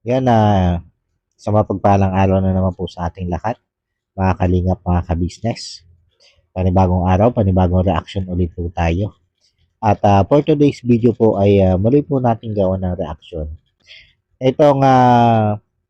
Yan na sa mapagpalang araw na naman po sa ating lahat, mga kalingap, mga kabisnes. Panibagong araw, panibagong reaction ulit po tayo. At for today's video po ay muli po natin gawa ng reaction. Itong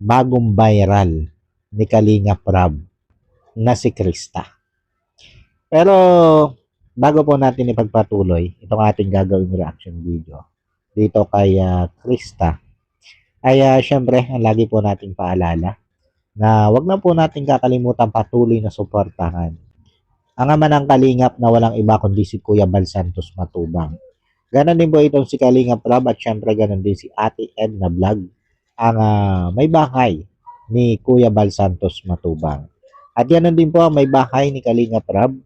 bagong viral ni Kalingap Rab na si Krista. Pero bago po natin ipagpatuloy itong ating gagawing reaction video dito kay Krista, ay syempre, ang lagi po nating paalala na wag na po natin kakalimutan patuloy na suportahan ang ama ng Kalingap na walang iba kundi si Kuya Bal Santos Matubang. Ganon din po itong si Kalingap Rob at syempre ganon din si Ate Edna Vlog, ang may bahay ni Kuya Bal Santos Matubang. At ganon din po ang may bahay ni Kalingap Rob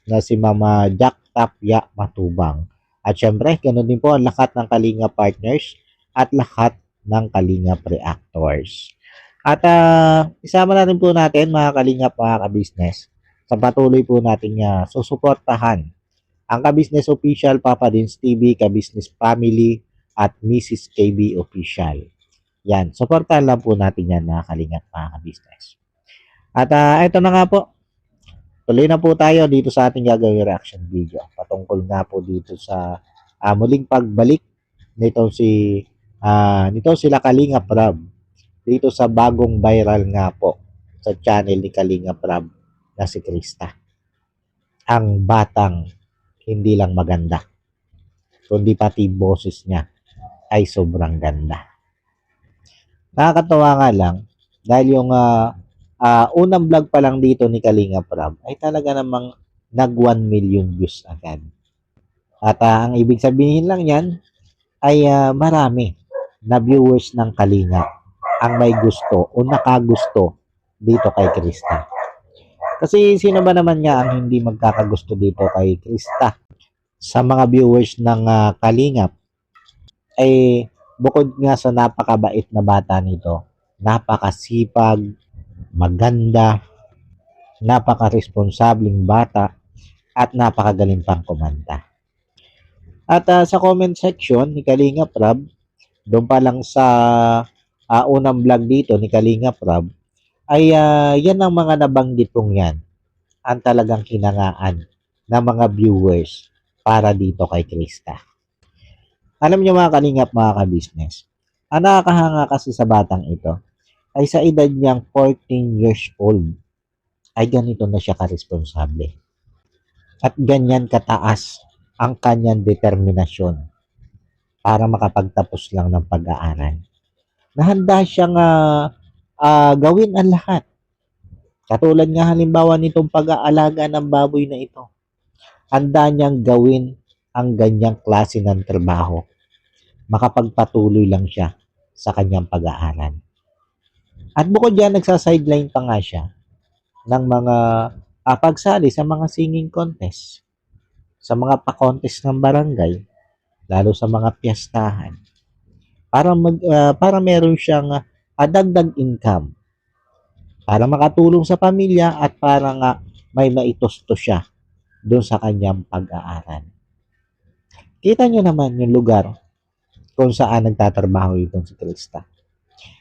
na si Mama Jack Tapia Matubang. At syempre ganon din po ang lahat ng Kalingap partners at lahat ng Kalingap reactors. At isama na rin po natin mga Kalingap, mga ka-business, sa patuloy po natin susuportahan ang Ka-Business Official, Papa Dins TV, Ka-Business Family, at Mrs. KB Official. Yan, suportahan lang po natin yan mga Kalingap, mga ka-business. At ito na nga po, tuloy na po tayo dito sa ating gagawin reaction video. Patungkol nga po dito sa muling pagbalik nito sila Kalingap Rab dito sa bagong viral nga po sa channel ni Kalingap Rab na si Krista. Ang batang hindi lang maganda, kundi pati boses niya ay sobrang ganda. Nakakatawa nga lang dahil yung unang vlog pa lang dito ni Kalingap Rab ay talaga namang nag 1 million views agad. At ang ibig sabihin lang yan ay marami na viewers ng Kalingap ang may gusto o nakagusto dito kay Krista. Kasi sino ba naman nga ang hindi magkakagusto dito kay Krista? Sa mga viewers ng Kalingap, ay bukod nga sa napakabait na bata nito, napakasipag, maganda, napaka-responsabling bata, at napakagaling pang kumanta. At sa comment section ni Kalingap Rab, doon pa lang sa unang vlog dito ni Kalingap Rab, ay yan ang mga nabanggit kong yan ang talagang hinangaan ng mga viewers para dito kay Krista. Alam niyo mga Kalingap, mga ka-business, ang nakakahanga kasi sa batang ito ay sa edad niyang 14 years old ay ganito na siya karesponsable. At ganyan kataas ang kanyang determinasyon para makapagtapos lang ng pag-aaral. Nahanda siyang gawin ang lahat. Katulad nga halimbawa nitong pag-aalaga ng baboy na ito. Handa niyang gawin ang ganyang klase ng trabaho. Makapagpatuloy lang siya sa kanyang pag-aaral. At bukod diyan, nagsa-sideline pa nga siya ng mga pagsali sa mga singing contest, sa mga pa-contest ng barangay, lalo sa mga piyestahan, para meron siyang dagdag income para makatulong sa pamilya at para nga may maitusto siya doon sa kanyang pag-aaral. Kita nyo naman yung lugar kung saan nagtatrabaho itong si Krista.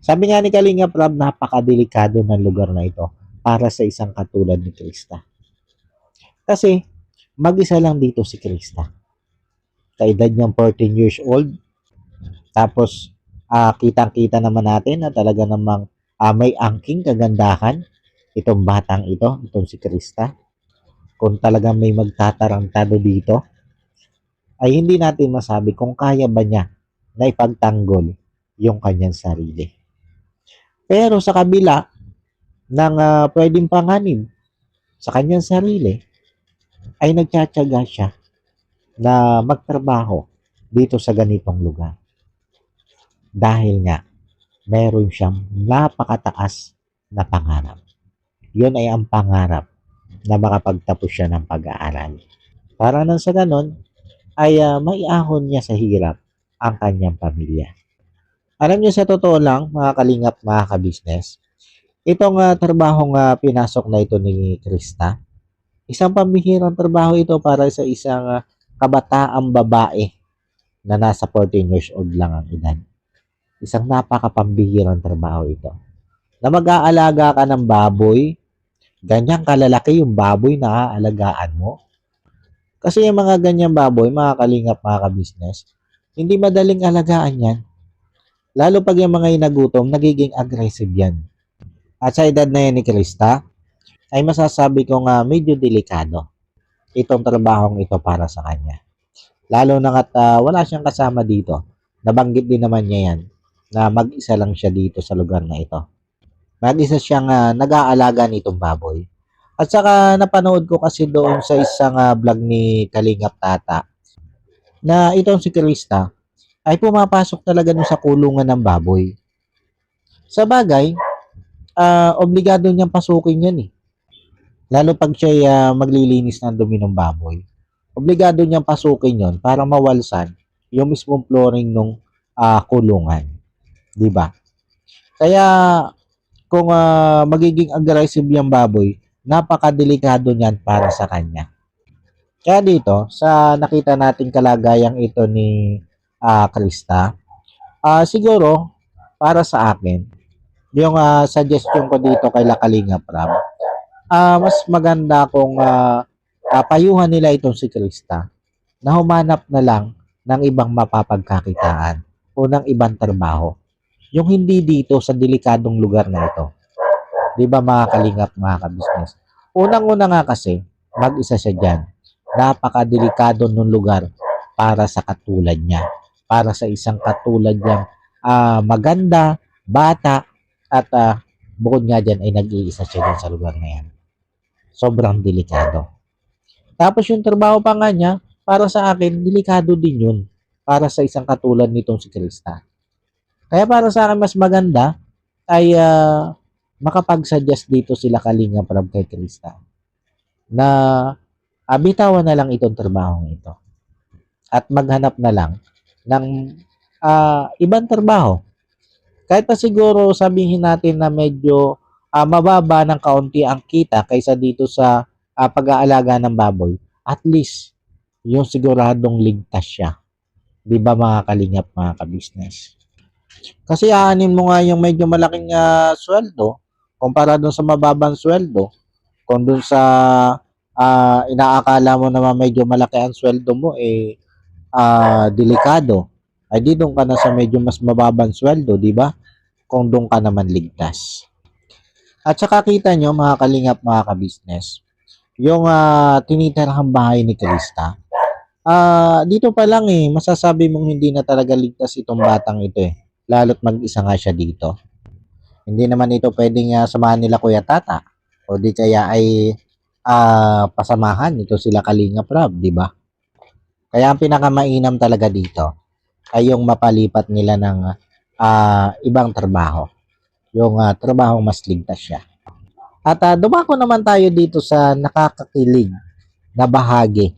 Sabi nga ni Kalingap Rab, napakadelikado ng lugar na ito para sa isang katulad ni Krista. Kasi mag-isa lang dito si Krista. Kaedad niyang 14 years old. Tapos kitang-kita naman natin na talaga namang may angking kagandahan itong batang ito, itong si Krista. Kung talagang may magtatarantado dito, ay hindi natin masabi kung kaya ba niya na ipagtanggol yung kanyang sarili. Pero sa kabila ng pwedeng panganib sa kanyang sarili, ay nagtsatsaga siya na magtrabaho dito sa ganitong lugar. Dahil nga, meron siyang napakataas na pangarap. Yun ay ang pangarap na makapagtapos siya ng pag-aaral. Para nang sa ganon, ay maiahon niya sa hirap ang kanyang pamilya. Alam niyo, sa totoo lang, mga Kalingap, mga ka-business, itong trabahong pinasok na ito ni Krista, isang pambihirang trabaho ito para sa isang kabataang babae na nasa 14 years old lang ang edad. isang napakapambihirang trabaho ito. Na mag-aalaga ka ng baboy, ganyang kalalaki yung baboy na aalagaan mo. Kasi yung mga ganyang baboy, mga kalingap, mga kabisnes, hindi madaling alagaan yan. Lalo pag yung mga inagutom, nagiging aggressive yan. At sa edad na yan ni Krista, ay masasabi ko nga medyo delikado itong trabahong ito para sa kanya. Lalo na at wala siyang kasama dito. Nabanggit din naman niya yan na mag-isa lang siya dito sa lugar na ito. Mag-isa siyang nag-aalaga nitong baboy. At saka napanood ko kasi doon sa isang vlog ni Kalingap Tata na itong si Krista ay pumapasok talaga dun sa kulungan ng baboy. Sa bagay, obligado niyang pasukin yan eh. Lalo pag siya maglilinis ng dumi ng baboy. Obligado niyang pasukin yon para mawalsan yung mismong flooring ng kulungan. Di ba? Kaya kung magiging aggressive yung baboy, napakadelikado niyan para sa kanya. Kaya dito, sa nakita nating kalagayang ito ni Krista, siguro, para sa akin, yung suggestion ko dito kay Kalinga Prab, mas maganda kung payuhan nila itong si Krista na humanap na lang ng ibang mapapagkakitaan o ng ibang trabaho. Yung hindi dito sa delikadong lugar na ito. Di ba mga kalingap, mga kabisnes? Unang-una nga kasi, mag-isa siya dyan. Napakadelikado ng lugar para sa katulad niya. Para sa isang katulad niyang maganda, bata, at bukod nga dyan ay nag-iisa siya dyan sa lugar na yan. Sobrang delikado. Tapos yung trabaho pa nga niya, para sa akin, delikado din yun. Para sa isang katulad nitong si Krista. Kaya para sa akin, mas maganda ay makapag-suggest dito sila Kalinga Prab kay Krista na bitawan na lang itong trabaho ito at maghanap na lang ng ibang trabaho. Kahit pa siguro sabihin natin na medyo mababa ng kaunti ang kita kaysa dito sa pag-aalaga ng baboy, at least yung siguradong ligtas siya. Di ba mga kalingap, mga kabisnes? Kasi aanin mo nga yung medyo malaking sweldo kumpara dun sa mababang sweldo. Kung dun sa inaakala mo naman medyo malaki ang sweldo mo, delikado. Ay di doon ka na sa medyo mas mababang sweldo, di ba? Kung doon ka naman ligtas. At saka kita nyo, mga kalingap, mga kabisnes, yung tinitirhang bahay ni Krista, dito pa lang masasabi mong hindi na talaga ligtas itong batang ito lalo't mag-isa nga siya dito. Hindi naman ito pwedeng samahan nila Kuya Tata o di kaya ay pasamahan ito sila Kalinga Prab, di ba? Kaya ang pinakamainam talaga dito ay yung mapalipat nila ng ibang trabaho. Yung trabaho mas ligtas siya. At dumako naman tayo dito sa nakakakilig na bahagi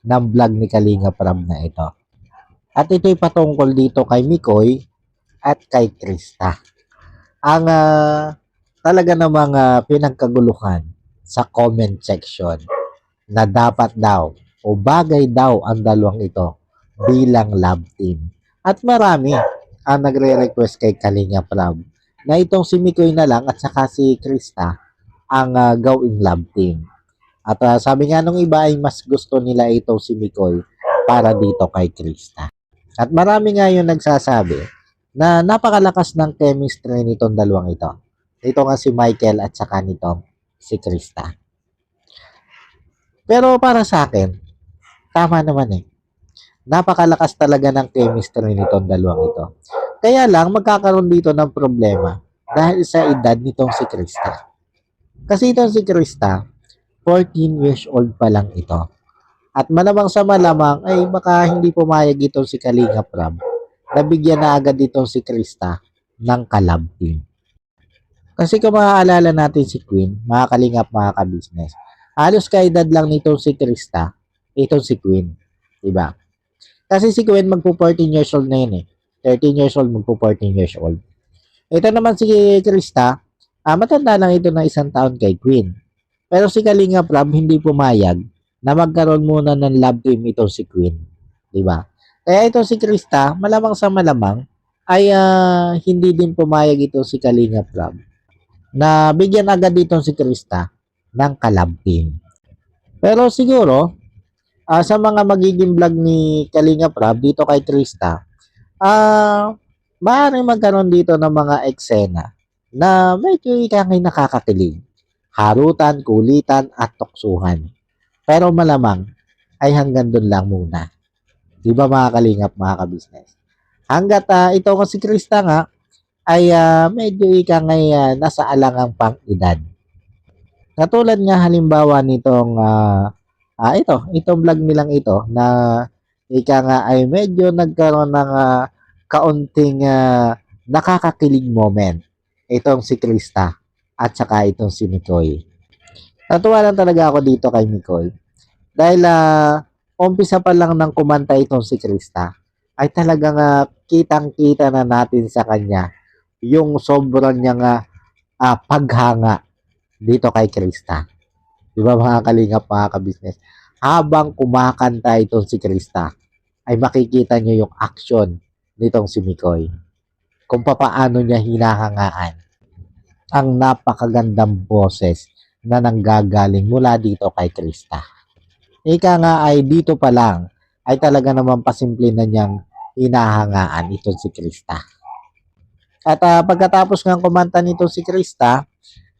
ng vlog ni Kalinga Prab na ito. At ito'y patungkol dito kay Mikoy at kay Krista. Ang talaga namang pinagkaguluhan sa comment section na dapat daw o bagay daw ang dalawang ito bilang love team. At marami ang nagre-request kay Kalinga Prab na itong si Mikoy na lang at saka si Krista ang gawing love team. At sabi nga nung iba ay mas gusto nila itong si Mikoy para dito kay Krista. At marami nga yung nagsasabi na napakalakas ng chemistry nitong dalawang ito. Ito nga si Michael at saka nitong si Krista. Pero para sa akin, tama naman napakalakas talaga ng chemistry nitong dalawang ito. Kaya lang, magkakaroon dito ng problema dahil sa edad nitong si Krista. Kasi itong si Krista, 14 years old pa lang ito. At malamang sa malamang ay baka hindi pumayag itong si Kalinga Prab. Nabigyan na agad itong si Krista ng kalab team. Kasi kung maaalala natin si Queen, mga kalingap, mga kabisnes, halos kaedad lang nitong si Krista, itong si Queen. Diba? Kasi si Queen magpo-14 years old na yun 13 years old, magpo-14 years old. Ito naman si Krista, matanda lang ito na 1 taon kay Queen. Pero si Kalinga Prab hindi pumayag na magkaroon muna ng love team itong si Queen. Diba? Kaya ito si Krista, malamang sa malamang, ay hindi din pumayag ito si Kalingap Rob na bigyan agad dito si Krista ng collab team. Pero siguro, sa mga magiging vlog ni Kalingap Rob dito kay Krista, maaaring magkaroon dito ng mga eksena na medyo ikangay nakakakilig. Harutan, kulitan, at tuksuhan. Pero malamang ay hanggang doon lang muna. Di ba mga kalingap, mga kabisnes? Hanggat ito ko si Krista nga, ay medyo ikangay nasa alangang pang edad. Katulad nga halimbawa nitong itong vlog nilang ito na ika nga ay medyo nagkaroon ng kaunting nakakakilig moment. Itong si Krista at saka itong si Mikoy. Natuwa lang talaga ako dito kay Mikoy dahil umpisa pa lang ng kumanta itong si Krista ay talagang kitang-kita na natin sa kanya yung sobrang niyang paghanga dito kay Krista. Di ba mga kalingap, mga kabisnes? Habang kumakanta itong si Krista, ay makikita niyo yung action nitong si Mikoy. Kung papaano niya hinahangaan ang napakagandang boses na nanggagaling mula dito kay Krista. Ika nga ay dito pa lang ay talaga naman pasimple na niyang hinahangaan itong si Krista. At pagkatapos ng kumanta nito si Krista,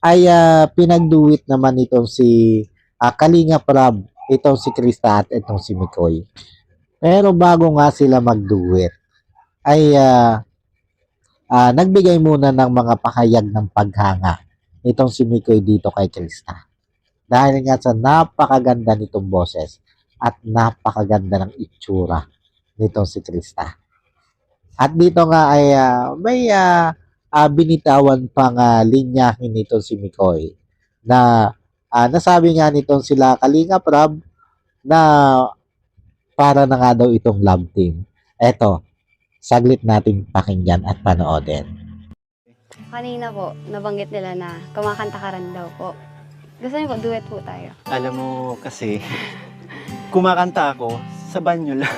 ay pinagduwit naman itong si Kalingap Rob, itong si Krista at itong si Mikoy. Pero bago nga sila magduwit, ay nagbigay muna ng mga pakayag ng paghanga itong si Mikoy dito kay Krista. Dahil nga sa napakaganda nitong boses at napakaganda ng itsura nitong si Krista. At dito nga ay may binitawan pang linyahin nito si Mikoy na nasabi nga nitong sila Kalingap Rob na para na nga daw itong love team. Eto, saglit nating pakinggan at panoodin. Kanina po, nabanggit nila na kumakanta ka rin daw po. Gusto niyo po, duet po tayo. Alam mo kasi, kumakanta ako sa banyo lang.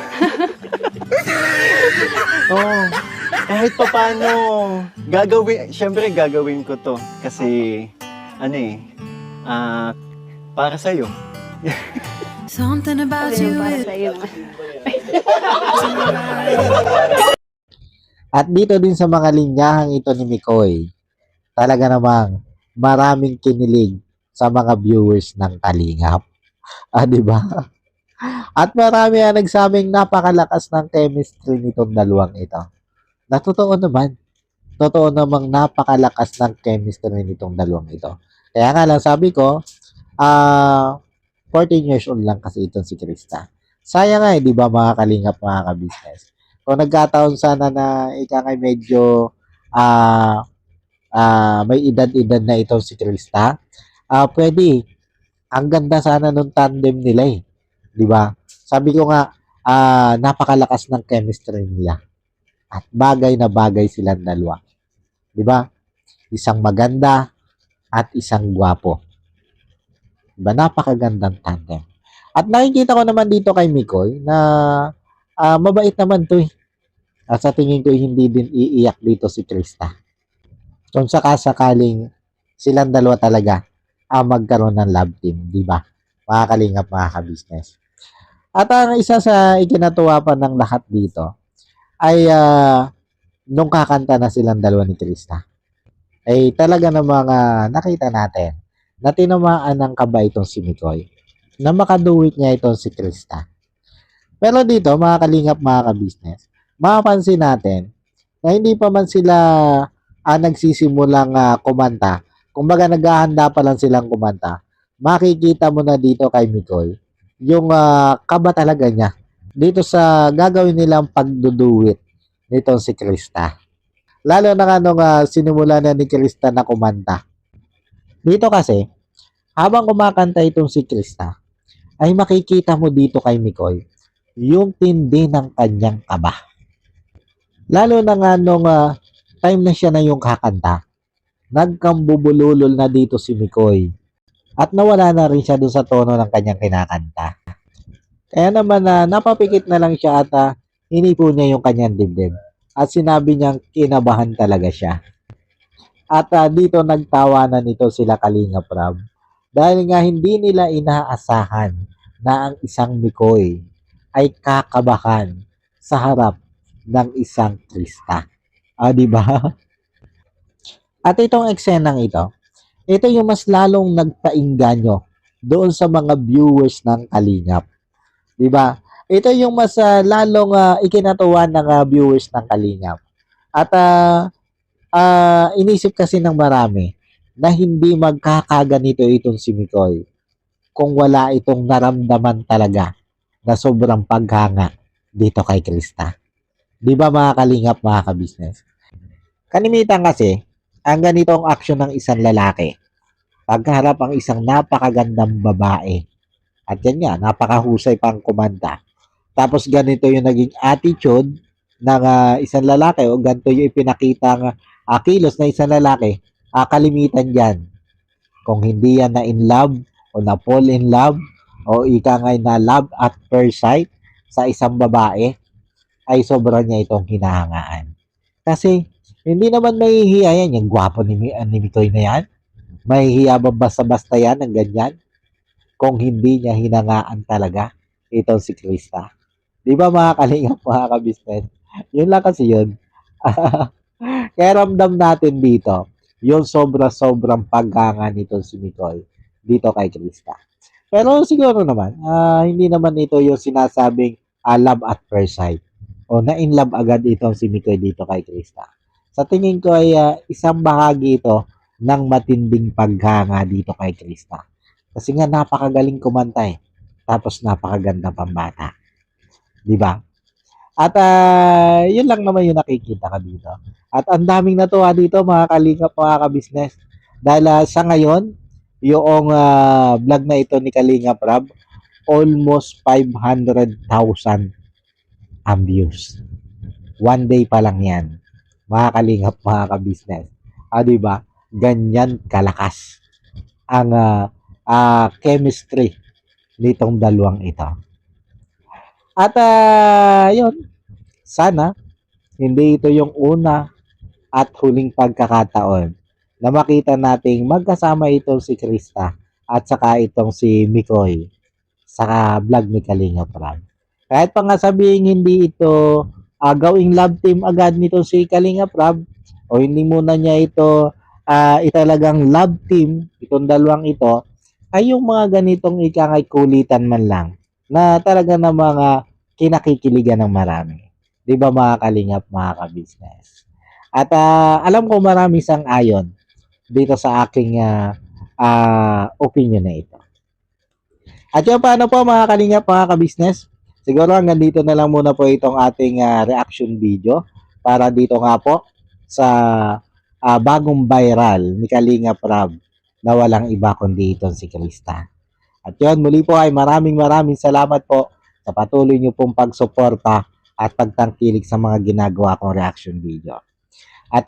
Oh, kahit pa paano, syempre gagawin ko to. Kasi, para sa'yo. Something about Sabi you. mo para sa iyo. At dito din sa mga linyahang ito ni Mikoy, talaga namang maraming kinilig sa mga viewers ng Kalingap. Di ba? At marami ang nagsabing napakalakas ng chemistry nitong dalawang ito. Na totoo naman. Totoo namang napakalakas ng chemistry nitong dalawang ito. Kaya nga lang sabi ko, 14 years old lang kasi itong si Krista. Sayang nga di ba mga kalingap, mga ka-business? Kung nagkataon sana na ika nga medyo may edad-edad na itong si Krista, pwede. Ang ganda sana nung tandem nila eh. Di ba? Sabi ko nga, napakalakas ng chemistry nila. At bagay na bagay silang dalawa. Di ba? Isang maganda at isang gwapo. Di ba? Napakagandang tandem. At nakikita ko naman dito kay Mikoy na mabait naman to eh. At sa tingin ko hindi din iiyak dito si Krista. Kung sakasakaling silang dalawa talaga magkaroon ng love team, di ba? Mga kalingap, mga ka-business. At ang isa sa ikinatuwa pa ng lahat dito ay nung kakanta na silang dalawa ni Krista, ay talaga namang nakita natin na tinamaan ng kaba itong si Mikoy na makaduwit niya itong si Krista. Pero dito, mga kalingap, mga ka-business, mapapansin natin na hindi pa man sila nagsisimulang kumanta. Kumbaga naghahanda pa lang silang kumanta. Makikita mo na dito kay Mikoy yung kaba talaga niya dito sa gagawin nilang pagduduwit nitong si Krista. Lalo na nga nung sinimula na ni Krista na kumanta. Dito kasi, habang kumakanta itong si Krista, ay makikita mo dito kay Mikoy yung tindi ng kanyang kaba. Lalo na nga nung time na siya na yung kakanta, nagkambubululol na dito si Mikoy. At nawala na rin siya doon sa tono ng kanyang kinakanta. Kaya naman napapikit na lang siya at hinipo niya yung kanyang dibdib. at sinabi niyang kinabahan talaga siya. At dito nagtawanan nito sila Kalingap Rab dahil nga hindi nila inaasahan na ang isang Mikoy ay kakabahan sa harap ng isang Krista. Di ba? At itong eksenang ito yung mas lalong nagpainganyo doon sa mga viewers ng Kalingap. 'Di ba? Ito yung mas lalong ikinatuwa ng viewers ng Kalingap. At inisip kasi ng marami na hindi magkakaganito itong si Mikoy kung wala itong naramdaman talaga na sobrang paghanga dito kay Krista. 'Di ba mga Kalingap, mga ka-business? Kanimitan kasi, ang ganitong aksyon ng isang lalaki, pagkaharap ang isang napakagandang babae, at yan nga, napakahusay pang kumanta. Tapos ganito yung naging attitude ng isang lalaki o ganito yung ipinakitang kilos na isang lalaki, kalimitan dyan. Kung hindi yan na in love o na fall in love o ika ngay na love at first sight sa isang babae, ay sobra niya itong hinahangaan. Kasi hindi naman mahihiya yan, yung gwapo ni Mikoy na yan. Mahihiya ba basta-basta yan ng ganyan? Kung hindi niya hinangaan talaga itong si Krista. Di ba mga Kalingap, mga ka-business? Yun lang kasi yun. Kaya ramdam natin dito yung sobra-sobrang paghanga nitong si Mikoy dito kay Krista. Pero siguro naman, hindi naman ito yung sinasabing love at first sight. O na in love agad itong si Mikoy dito kay Krista. Sa tingin ko ay isang bahagi ito ng matinding paghanga dito kay Krista. Kasi nga napakagaling kumanta eh. Tapos napakaganda pang bata. 'Di ba? At yun lang naman yung nakikita ka dito. At ang daming natuwa dito mga Kalingap, mga ka-business. Dahil sa ngayon, yung vlog na ito ni Kalingap Rab, almost 500,000 ang views. One day pa lang yan. Mga Kalingap, mga ka-business. Di ba? Ganyan kalakas ang chemistry nitong dalawang ito. At yun, sana hindi ito yung una at huling pagkakataon na makita nating magkasama itong si Krista at saka itong si Mikoy sa vlog ni Kalingap Rab. Kahit pa nga sabihin hindi ito gawing love team agad nito si Kalingap Rab o hindi muna niya ito italagang love team, itong dalawang ito, ay yung mga ganitong ikangay kulitan man lang na talaga na mga kinakikiligan ng marami. 'Di ba mga Kalingap, mga ka-business? At alam ko marami sang-ayon dito sa aking opinion na ito. At yung paano po mga Kalingap, mga ka-business? Siguro hanggang dito na lang muna po itong ating reaction video para dito nga po sa bagong viral ni Kalingap Rab na walang iba kundi itong si Krista. At yun, muli po ay maraming salamat po sa patuloy niyo pong pagsuporta at pagtangkilik sa mga ginagawa kong reaction video. At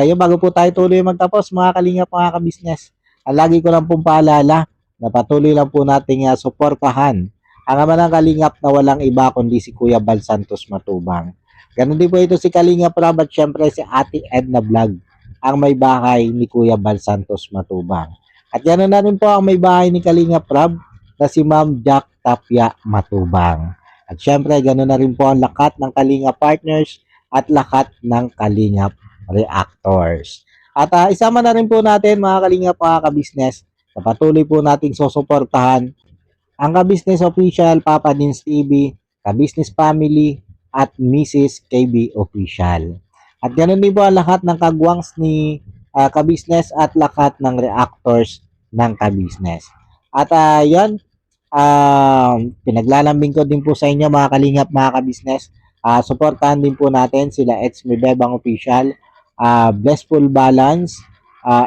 yung bago po tayo tuloy magtapos mga Kalingap, mga ka-business, lagi ko lang pong paalala na patuloy lang po nating suportahan ang ama ng Kalingap na walang iba kundi si Kuya Bal Santos Matubang. Ganun din po ito si Kalingap Rab at syempre si Ate Edna Vlog, ang may bahay ni Kuya Bal Santos Matubang. At ganoon na rin po ang may bahay ni Kalingap Rab na si Ma'am Jack Tapia Matubang. At syempre ganoon na rin po ang lakat ng Kalingap Partners at lakat ng Kalingap Reactors. At isama na rin po natin mga Kalingap, mga ka-business, na patuloy po nating susuportahan ang ka-business official Papa Dins TV, ka-business family at Mrs. KB Official. At ganoon din po ang lahat ng kagwangs ni ka-business at lahat ng reactors ng ka-business. At yan, pinaglalambing ko din po sa inyo mga Kalingap, mga ka-business. Suportahan din po natin sila Etsme Bebang Official, Blessful Balance,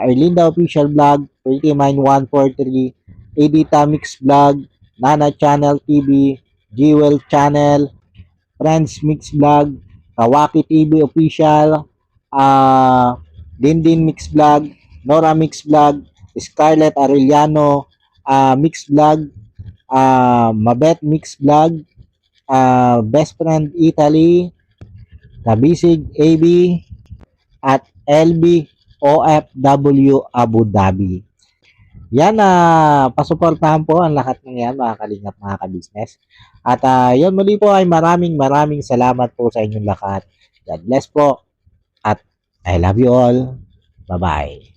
Erlinda Official Vlog, Pretty Mind 143, Edita Mix Vlog, Nana Channel TV, Jewel Channel, Friends Mix Vlog, Kawaki TV Official, Dindin Mix Vlog, Nora Mix Vlog, Scarlett Arellano Mix Vlog, Mabet Mix Vlog, Best Friend Italy, Kabisig AB, at LB OFW Abu Dhabi. Yan, pasuportahan po ang lahat ng yan, mga kalingap, mga kabisnes. At yun, muli po ay maraming salamat po sa inyong lahat. God bless po. At I love you all. Bye-bye.